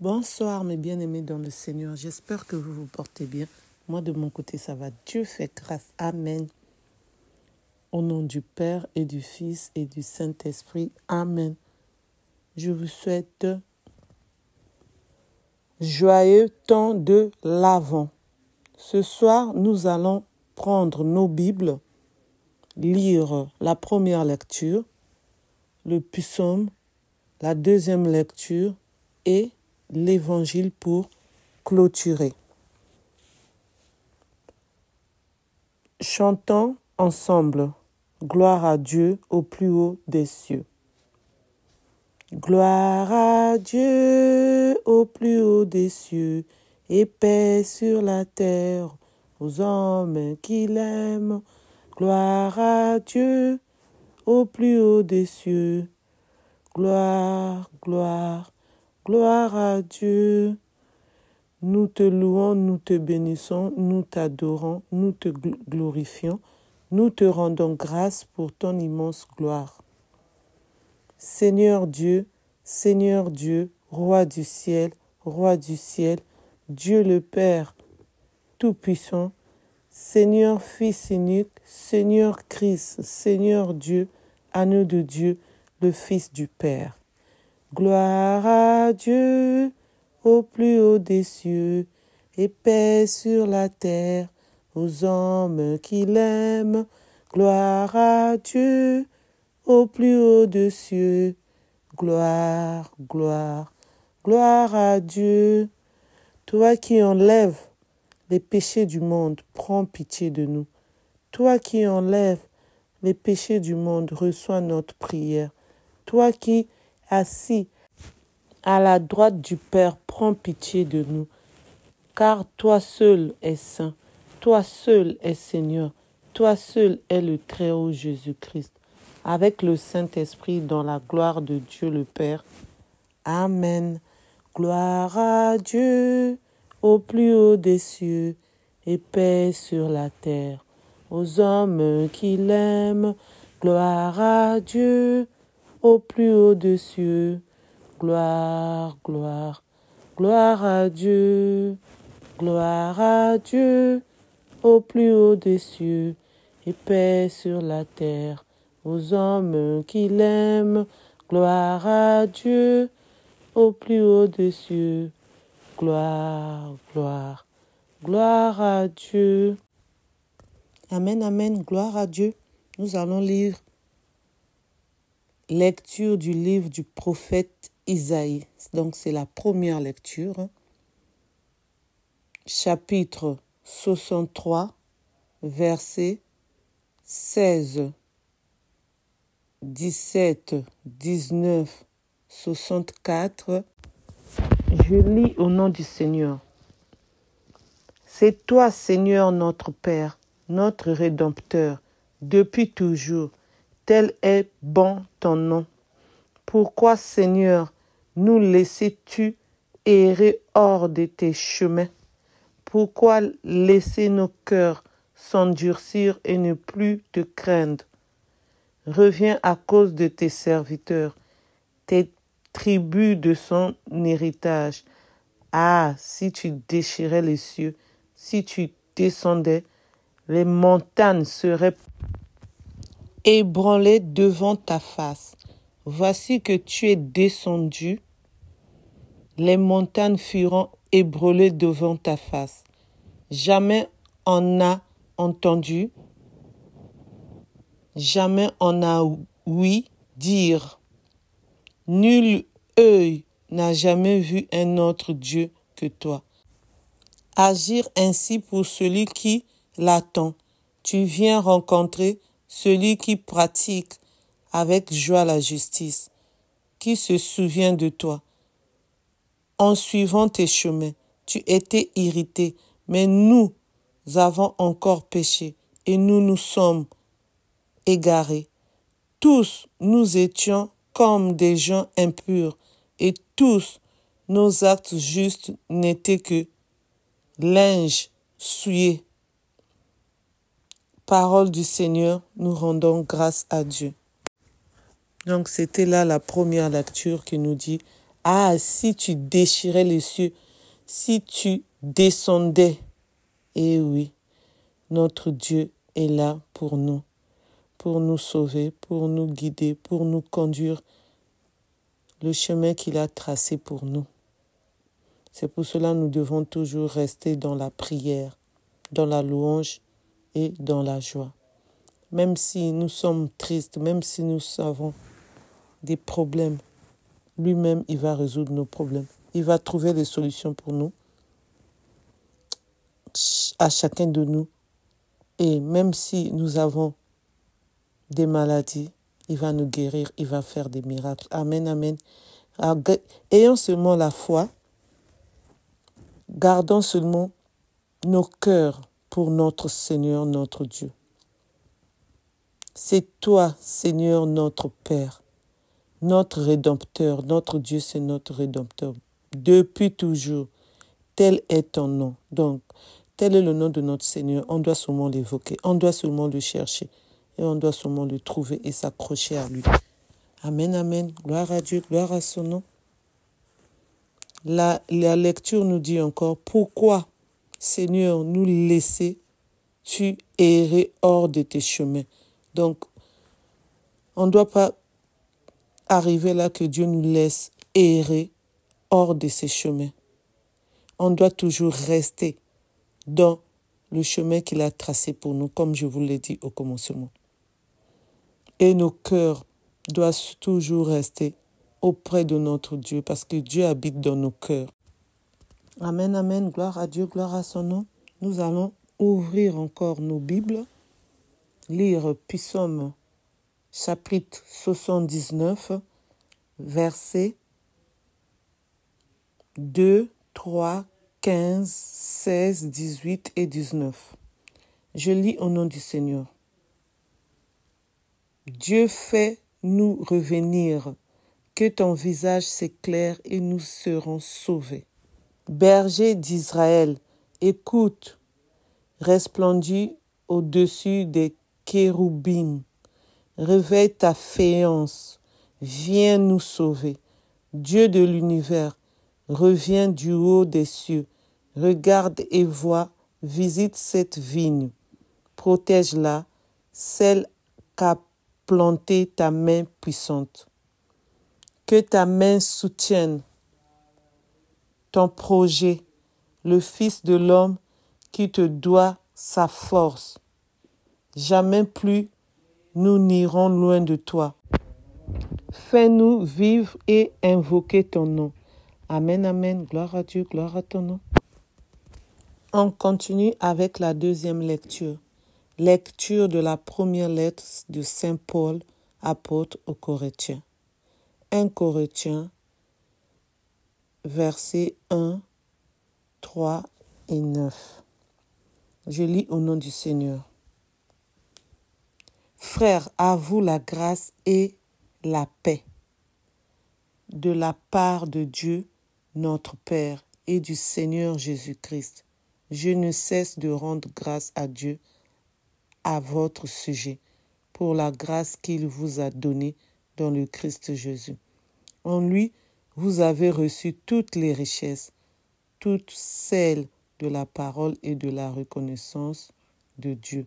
Bonsoir mes bien-aimés dans le Seigneur, j'espère que vous vous portez bien. Moi de mon côté ça va, Dieu fait grâce, Amen. Au nom du Père et du Fils et du Saint-Esprit, Amen. Je vous souhaite joyeux temps de l'Avent. Ce soir nous allons prendre nos Bibles, lire la première lecture, le psaume, la deuxième lecture et l'évangile pour clôturer. Chantons ensemble. Gloire à Dieu au plus haut des cieux. Gloire à Dieu au plus haut des cieux et paix sur la terre aux hommes qui l'aiment. Gloire à Dieu au plus haut des cieux. Gloire, gloire, gloire à Dieu. Nous te louons, nous te bénissons, nous t'adorons, nous te glorifions, nous te rendons grâce pour ton immense gloire. Seigneur Dieu, roi du ciel, Dieu le Père Tout-Puissant, Seigneur Fils unique, Seigneur Christ, Seigneur Dieu, agneau de Dieu, le Fils du Père. Gloire à Dieu au plus haut des cieux, et paix sur la terre aux hommes qui l'aiment. Gloire à Dieu au plus haut des cieux. Gloire, gloire, gloire à Dieu. Toi qui enlèves les péchés du monde, prends pitié de nous. Toi qui enlèves les péchés du monde, reçois notre prière. Toi qui, assis à la droite du Père, prends pitié de nous. Car toi seul es saint, toi seul es Seigneur, toi seul es le Très-Haut Jésus-Christ, avec le Saint-Esprit dans la gloire de Dieu le Père. Amen. Gloire à Dieu au plus haut des cieux et paix sur la terre aux hommes qui l'aiment. Gloire à Dieu au plus haut des cieux. Gloire, gloire, gloire à Dieu. Gloire à Dieu au plus haut des cieux et paix sur la terre aux hommes qui l'aiment. Gloire à Dieu au plus haut des cieux. Gloire, gloire, gloire à Dieu. Amen, amen, gloire à Dieu. Nous allons lire lecture du livre du prophète Isaïe. Donc c'est la première lecture. Chapitre 63, versets 16, 17, 19, 64. Je lis au nom du Seigneur. C'est toi, Seigneur, notre Père, notre Rédempteur, depuis toujours. Tel est bon ton nom. Pourquoi, Seigneur, nous laisses-tu errer hors de tes chemins? Pourquoi laisser nos cœurs s'endurcir et ne plus te craindre? Reviens à cause de tes serviteurs, tes tribus de son héritage. Ah, si tu déchirais les cieux, si tu descendais, les montagnes seraient ébranlées devant ta face. Voici que tu es descendu, les montagnes furent ébranlées devant ta face. Jamais on n'a entendu, jamais on n'a ouï dire. Nul œil n'a jamais vu un autre Dieu que toi. Agir ainsi pour celui qui l'attend. Tu viens rencontrer celui qui pratique avec joie la justice, qui se souvient de toi. En suivant tes chemins, tu étais irrité, mais nous avons encore péché et nous nous sommes égarés. Tous nous étions comme des gens impurs et tous nos actes justes n'étaient que linge souillé. Parole du Seigneur, nous rendons grâce à Dieu. Donc c'était là la première lecture qui nous dit Ah, si tu déchirais les cieux, si tu descendais. Eh oui, notre Dieu est là pour nous sauver, pour nous guider, pour nous conduire le chemin qu'il a tracé pour nous. C'est pour cela que nous devons toujours rester dans la prière, dans la louange et dans la joie. Même si nous sommes tristes, même si nous avons des problèmes, lui-même, il va résoudre nos problèmes. Il va trouver des solutions pour nous, à chacun de nous. Et même si nous avons des maladies, il va nous guérir, il va faire des miracles. Amen, amen. Alors, ayons seulement la foi, gardons seulement nos cœurs pour notre Seigneur, notre Dieu. C'est toi, Seigneur, notre Père, notre Rédempteur. Notre Dieu, c'est notre Rédempteur. Depuis toujours, tel est ton nom. Donc, tel est le nom de notre Seigneur. On doit seulement l'évoquer, on doit seulement le chercher et on doit seulement le trouver et s'accrocher à lui. Amen, amen. Gloire à Dieu, gloire à son nom. La lecture nous dit encore, pourquoi, Seigneur, nous laisser-tu errer hors de tes chemins? Donc, on ne doit pas arriver là que Dieu nous laisse errer hors de ses chemins. On doit toujours rester dans le chemin qu'il a tracé pour nous, comme je vous l'ai dit au commencement. Et nos cœurs doivent toujours rester auprès de notre Dieu, parce que Dieu habite dans nos cœurs. Amen, amen, gloire à Dieu, gloire à son nom. Nous allons ouvrir encore nos Bibles, lire Psaume chapitre 79, versets 2, 3, 15, 16, 18 et 19. Je lis au nom du Seigneur. Dieu fait nous revenir, que ton visage s'éclaire et nous serons sauvés. Berger d'Israël, écoute, resplendis au-dessus des chérubins. Réveille ta féance, viens nous sauver. Dieu de l'univers, reviens du haut des cieux. Regarde et vois, visite cette vigne. Protège-la, celle qu'a plantée ta main puissante. Que ta main soutienne ton projet, le Fils de l'homme qui te doit sa force. Jamais plus nous n'irons loin de toi. Fais-nous vivre et invoquer ton nom. Amen, amen. Gloire à Dieu, gloire à ton nom. On continue avec la deuxième lecture. Lecture de la première lettre de Saint Paul, apôtre aux Corinthiens. 1 Corinthiens, versets 1, 3 et 9. Je lis au nom du Seigneur. Frères, à vous la grâce et la paix de la part de Dieu, notre Père, et du Seigneur Jésus-Christ. Je ne cesse de rendre grâce à Dieu à votre sujet pour la grâce qu'il vous a donnée dans le Christ Jésus. En lui, vous avez reçu toutes les richesses, toutes celles de la parole et de la reconnaissance de Dieu.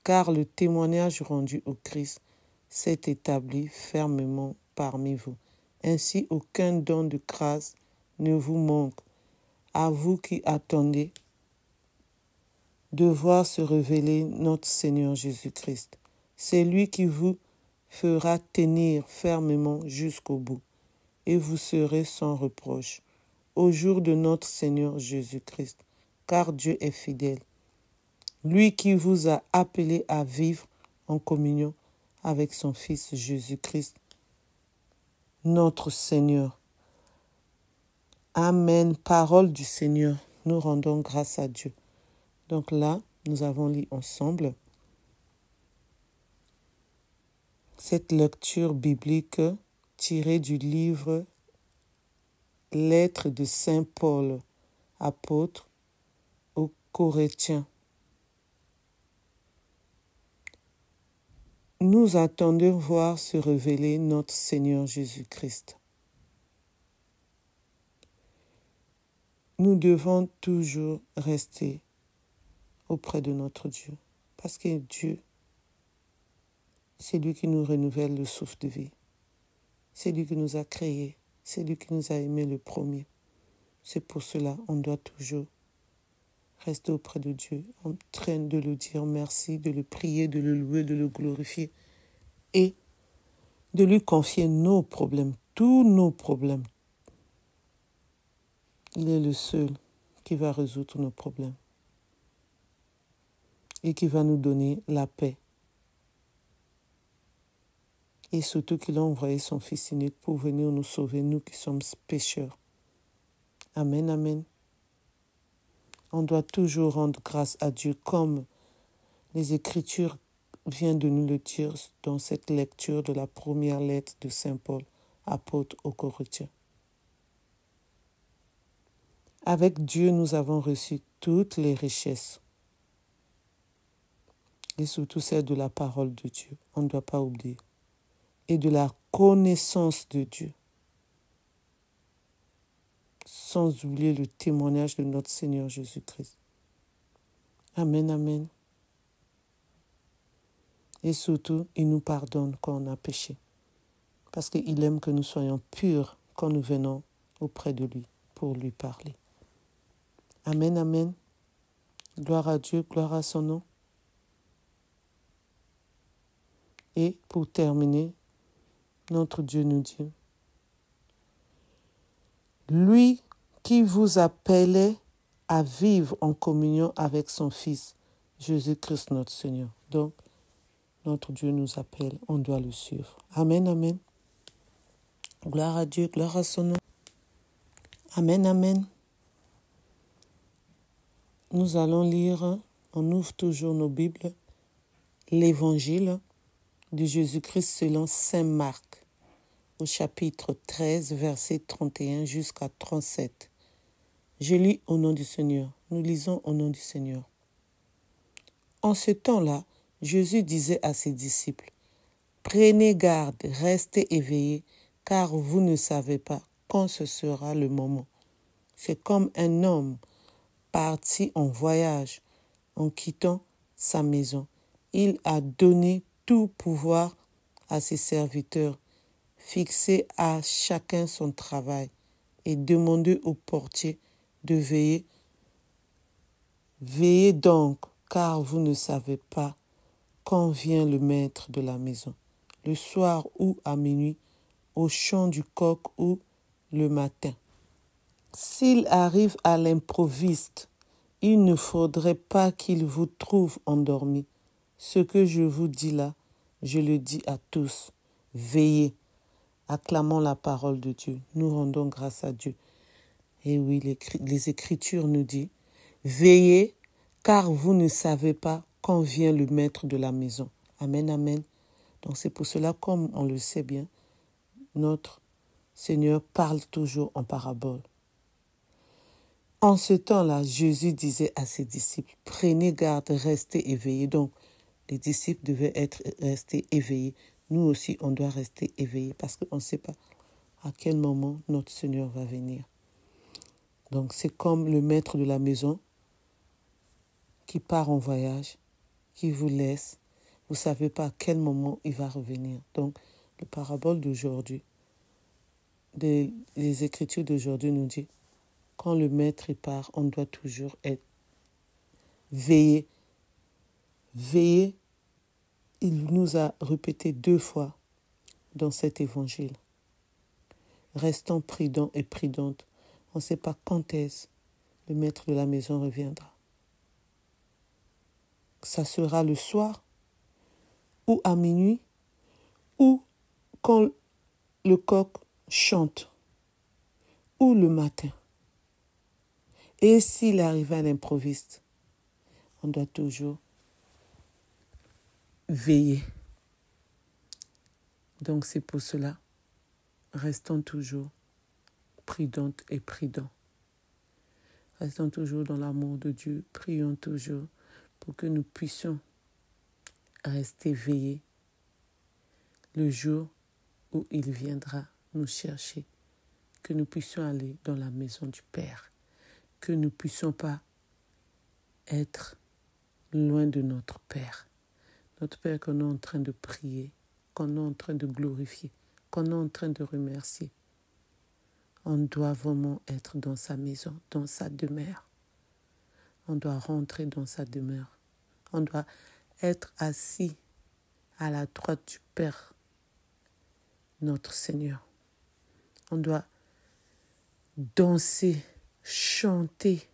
Car le témoignage rendu au Christ s'est établi fermement parmi vous. Ainsi, aucun don de grâce ne vous manque, à vous qui attendez de voir se révéler notre Seigneur Jésus-Christ. C'est lui qui vous fera tenir fermement jusqu'au bout, et vous serez sans reproche au jour de notre Seigneur Jésus-Christ, car Dieu est fidèle. Lui qui vous a appelé à vivre en communion avec son Fils Jésus-Christ, notre Seigneur. Amen. Parole du Seigneur. Nous rendons grâce à Dieu. Donc là, nous avons lu ensemble cette lecture biblique tirée du livre Lettres de Saint Paul, apôtre aux Corinthiens. Nous attendons voir se révéler notre Seigneur Jésus-Christ. nous devons toujours rester auprès de notre Dieu. Parce que Dieu, c'est lui qui nous renouvelle le souffle de vie. C'est lui qui nous a créés. C'est lui qui nous a aimés le premier. C'est pour cela qu'on doit toujours rester auprès de Dieu, en train de le dire merci, de le prier, de le louer, de le glorifier et de lui confier nos problèmes, tous nos problèmes. Il est le seul qui va résoudre nos problèmes et qui va nous donner la paix. Et surtout qu'il a envoyé son Fils unique pour venir nous sauver, nous qui sommes pécheurs. Amen, amen. On doit toujours rendre grâce à Dieu comme les Écritures viennent de nous le dire dans cette lecture de la première lettre de Saint Paul, apôtre aux Corinthiens. Avec Dieu, nous avons reçu toutes les richesses et surtout celles de la parole de Dieu. On ne doit pas oublier. Et de la connaissance de Dieu. Sans oublier le témoignage de notre Seigneur Jésus-Christ. Amen, amen. Et surtout, il nous pardonne quand on a péché. Parce qu'il aime que nous soyons purs quand nous venons auprès de lui pour lui parler. Amen, amen. Gloire à Dieu, gloire à son nom. Et pour terminer, notre Dieu nous dit, lui qui vous appelait à vivre en communion avec son Fils, Jésus-Christ notre Seigneur. Donc, notre Dieu nous appelle, on doit le suivre. Amen, amen. Gloire à Dieu, gloire à son nom. Amen, amen. Nous allons lire, on ouvre toujours nos Bibles, l'Évangile de Jésus-Christ selon Saint Marc, au chapitre 13, verset 31 jusqu'à 37. Je lis au nom du Seigneur. Nous lisons au nom du Seigneur. En ce temps-là, Jésus disait à ses disciples, « Prenez garde, restez éveillés, car vous ne savez pas quand ce sera le moment. C'est comme un homme parti en voyage, en quittant sa maison. Il a donné tout pouvoir à ses serviteurs, fixé à chacun son travail et demandé au portier de veiller. Veillez donc, car vous ne savez pas quand vient le maître de la maison, le soir ou à minuit, au chant du coq ou le matin. S'il arrive à l'improviste, il ne faudrait pas qu'il vous trouve endormi. Ce que je vous dis là, je le dis à tous. Veillez, acclamons la parole de Dieu. Nous rendons grâce à Dieu. Et oui, les Écritures nous disent, veillez, car vous ne savez pas quand vient le maître de la maison. Amen, amen. Donc c'est pour cela, comme on le sait bien, notre Seigneur parle toujours en parabole. En ce temps-là, Jésus disait à ses disciples, prenez garde, restez éveillés. Donc, les disciples devaient rester éveillés. Nous aussi, on doit rester éveillés parce qu'on ne sait pas à quel moment notre Seigneur va venir. Donc, c'est comme le maître de la maison qui part en voyage, qui vous laisse. Vous ne savez pas à quel moment il va revenir. Donc, le parabole d'aujourd'hui, les Écritures d'aujourd'hui nous disent, quand le maître part, on doit toujours être veillé. Veillé, il nous a répété 2 fois dans cet évangile. Restons prudents et prudentes. On ne sait pas quand est-ce le maître de la maison reviendra. Ça sera le soir, ou à minuit, ou quand le coq chante, ou le matin. Et s'il arrive à l'improviste, on doit toujours veiller. Donc c'est pour cela, restons toujours prudentes et prudents. Restons toujours dans l'amour de Dieu. Prions toujours pour que nous puissions rester veillés le jour où il viendra nous chercher. Que nous puissions aller dans la maison du Père. que nous ne puissions pas être loin de notre Père. Notre Père qu'on est en train de prier, qu'on est en train de glorifier, qu'on est en train de remercier. On doit vraiment être dans sa maison, dans sa demeure. On doit rentrer dans sa demeure. On doit être assis à la droite du Père, notre Seigneur. On doit danser, chanter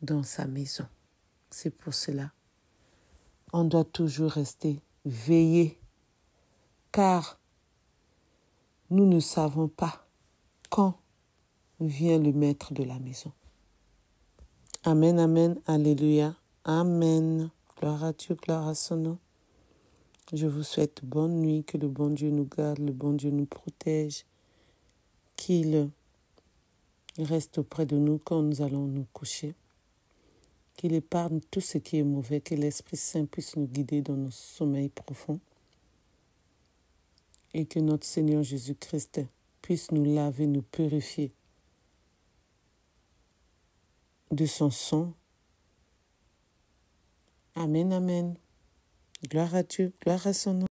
dans sa maison. C'est pour cela. On doit toujours rester veillé, car nous ne savons pas quand vient le maître de la maison. Amen, amen, alléluia, amen. Gloire à Dieu, gloire à son nom. Je vous souhaite bonne nuit, que le bon Dieu nous garde, le bon Dieu nous protège, qu'il reste auprès de nous quand nous allons nous coucher, qu'il épargne tout ce qui est mauvais, que l'Esprit Saint puisse nous guider dans nos sommeils profonds et que notre Seigneur Jésus-Christ puisse nous laver, nous purifier de son sang. Amen, amen. Gloire à Dieu, gloire à son nom.